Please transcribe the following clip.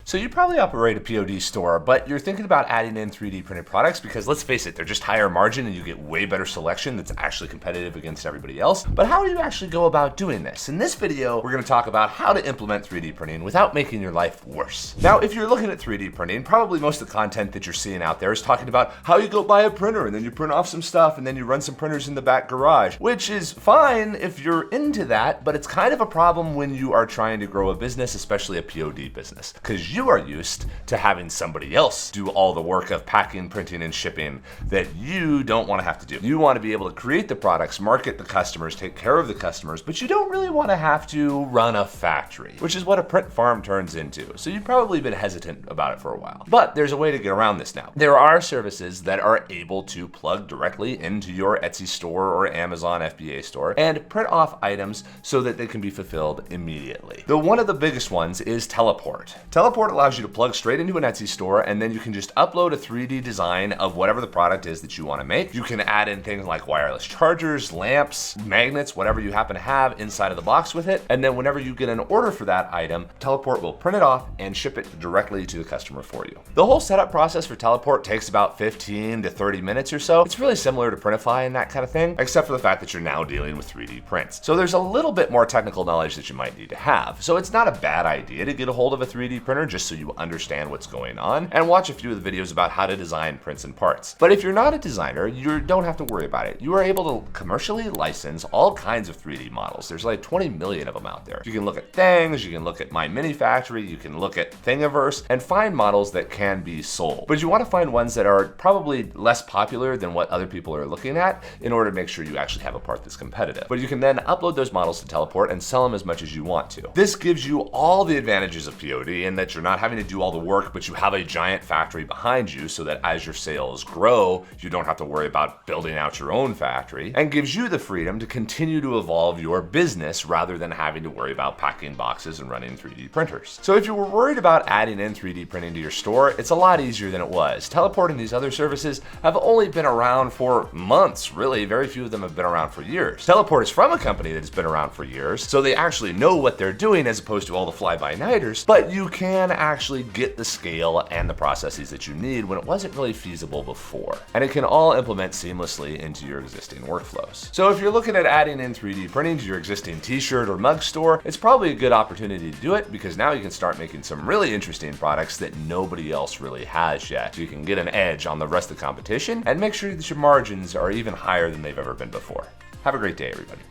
So you probably operate a POD store, but you're thinking about adding in 3D printed products because let's face it, they're just higher margin and you get way better selection that's actually competitive against everybody else. But how do you actually go about doing this? In this video, we're gonna talk about how to implement 3D printing without making your life worse. Now, if you're looking at 3D printing, probably most of the content that you're seeing out there is talking about how you go buy a printer and then you print off some stuff and then you run some printers in the back garage, which is fine if you're into that, but it's kind of a problem when you are trying to grow a business, especially a POD business, because you are used to having somebody else do all the work of packing, printing, and shipping that you don't want to have to do. You want to be able to create the products, market the customers, take care of the customers, but you don't really want to have to run a factory, which is what a print farm turns into. So you've probably been hesitant about it for a while. But there's a way to get around this now. There are services that are able to plug directly into your Etsy store or Amazon FBA store and print off items so that they can be fulfilled immediately. One of the biggest ones is Teleport. Teleport allows you to plug straight into an Etsy store, and then you can just upload a 3D design of whatever the product is that you want to make. You can add in things like wireless chargers, lamps, magnets, whatever you happen to have inside of the box with it. And then whenever you get an order for that item, Teleport will print it off and ship it directly to the customer for you. The whole setup process for Teleport takes about 15 to 30 minutes or so. It's really similar to Printify and that kind of thing, except for the fact that you're now dealing with 3D prints. So there's a little bit more technical knowledge that you might need to have. So it's not a bad idea to get a hold of a 3D printer just so you understand what's going on and watch a few of the videos about how to design prints and parts. But if you're not a designer, you don't have to worry about it. You are able to commercially license all kinds of 3D models. There's like 20 million of them out there. You can look at things, you can look at My Mini Factory, you can look at Thingiverse and find models that can be sold. But you want to find ones that are probably less popular than what other people are looking at in order to make sure you actually have a part that's competitive. But you can then upload those models to Teleport and sell them as much as you want to. This gives you all the advantages of POD in that you're not having to do all the work, but you have a giant factory behind you so that as your sales grow, you don't have to worry about building out your own factory, and gives you the freedom to continue to evolve your business rather than having to worry about packing boxes and running 3D printers. So if you were worried about adding in 3D printing to your store, it's a lot easier than it was. Teleport and these other services have only been around for months, really. Very few of them have been around for years. Teleport is from a company that has been around for years, so they actually know what they're doing as opposed to all the fly-by-nighters, but you can actually get the scale and the processes that you need when it wasn't really feasible before. And it can all implement seamlessly into your existing workflows. So if you're looking at adding in 3D printing to your existing t-shirt or mug store, it's probably a good opportunity to do it because now you can start making some really interesting products that nobody else really has yet. So you can get an edge on the rest of the competition and make sure that your margins are even higher than they've ever been before. Have a great day, everybody.